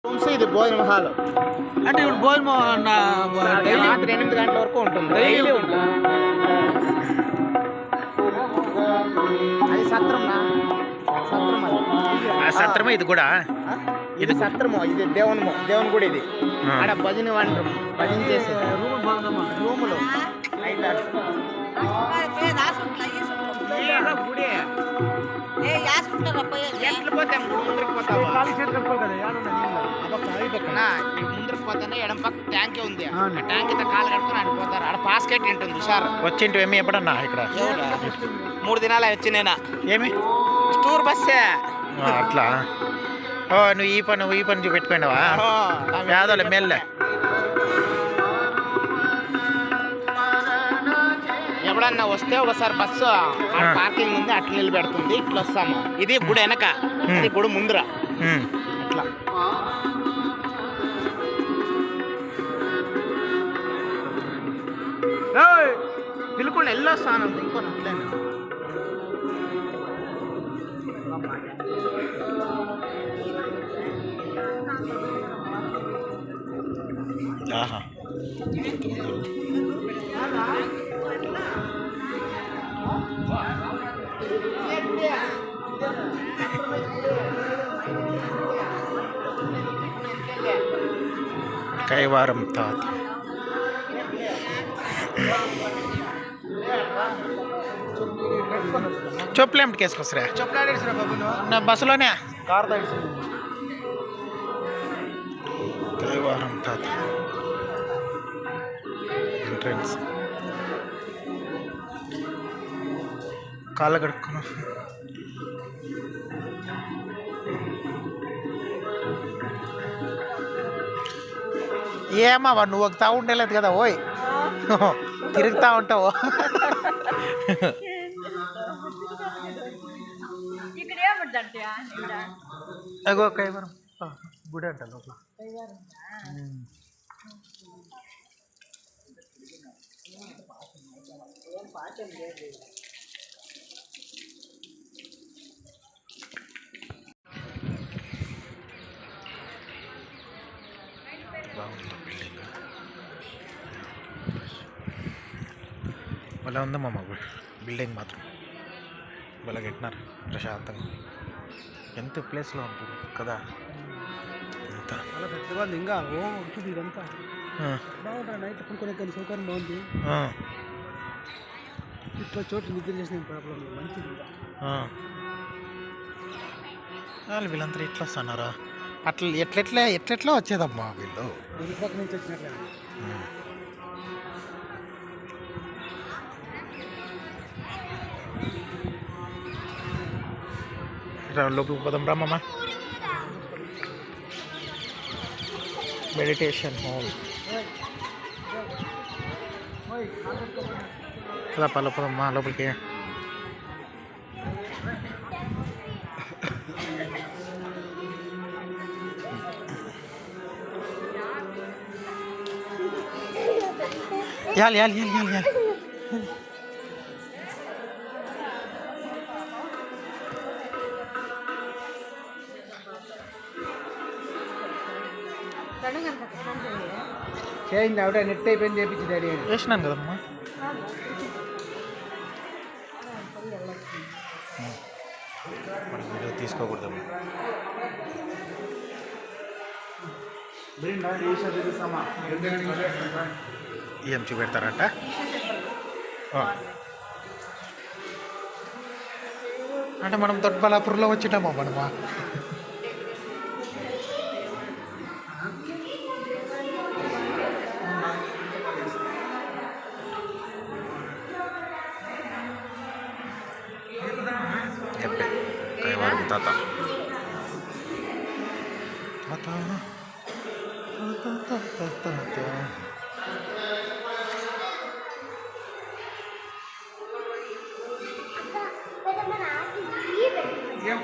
Rooms ఇది భోజనం hall అంటే ఇప్పుడు భోజనం రాత్రి 8 గంటల వరకు ఉంటుంది. డైలీ ఉంటుంది. అది సత్రం సత్రమే ఇది కూడా. ఇది సత్రము, ఇది దేవుని గుడి. ఇది ఆడ భజన వంటరు, భజన చేసేది రూములు గుడి. ఎట్లు పోతాం ముందరికి పోతావా? ముందరికి పోతానే ఎడం పక్క ట్యాంక్ ఉంది. ఆ ట్యాంక్ అయితే కాలు కట్టుకుని ఆడిపోతారు. ఆడ పాస్కెట్ ఉంటుంది హుషారు. వచ్చింటి ఏమి ఎప్పుడన్నా ఇక్కడ 3 దినాలు వచ్చి నేనా ఏమి టూర్ బస్సే అట్లా. ఓ నువ్వు ఈ పని చూపెట్టుకున్నావా? యాదోలే మెల్లె. ఎప్పుడన్నా వస్తే ఒకసారి బస్సు పార్కింగ్ ఉంది, అట్లా నిలబెడుతుంది. ఇట్లా వస్తాము. ఇది గుడి వెనక, ఇది గుడి ముందర. అట్లా పిలుకుండా వెళ్ళొస్తాను. ఇంకో ఆహా కైవారం తాత చెప్పులు ఏమిటి కేసుకొస్తారా? చెప్పులాడేసిరా బాబు నా బస్సులోనే కార్ కైవారం తాత ఎంట్రన్స్. కాళ్ళ కడుక్కున్నా. ఏమా నువ్వు ఒక తావు ఉండలేదు కదా? ఓయ్ తిరుగుతా ఉంటావు. అగో కైవరం గుడి అంట లోపల. భలే ఉందమ్మా మాకు బిల్డింగ్ మాత్రం భలే కట్టినారు ప్రశాంతంగా. ఎంత ప్లేస్లో ఉంటుంది కదా. అంతా ఇంకా చూడు ఇదంతా బాగుంటుంది. నైట్ పడుకునే కానీ సౌకర్యం బాగుంది. ఇట్లా చోటు నిద్ర చేసిన ప్రాబ్లం మంచిది. వీళ్ళంతా ఇట్లా వస్తున్నారా? అట్లా ఎట్లెట్లా వచ్చేదమ్మా వీళ్ళు. పక్క నుంచి వచ్చినట్లే. లోపలికి పోదాం రామమ్మ. మెడిటేషన్ హాల్ పోదమ్మా లోపలికి. యాల్ చేయింది ఆవిడ నెట్ అయిపోయింది చేపించి డాడీ వేసినాను కదమ్మా. వీడియో తీసుకోకూడదమ్మా. ఏం చూపెడతారంట? అంటే మనం దొడ్బలాపూర్లో వచ్చినామా మనమా? కైవారం తాత ఏం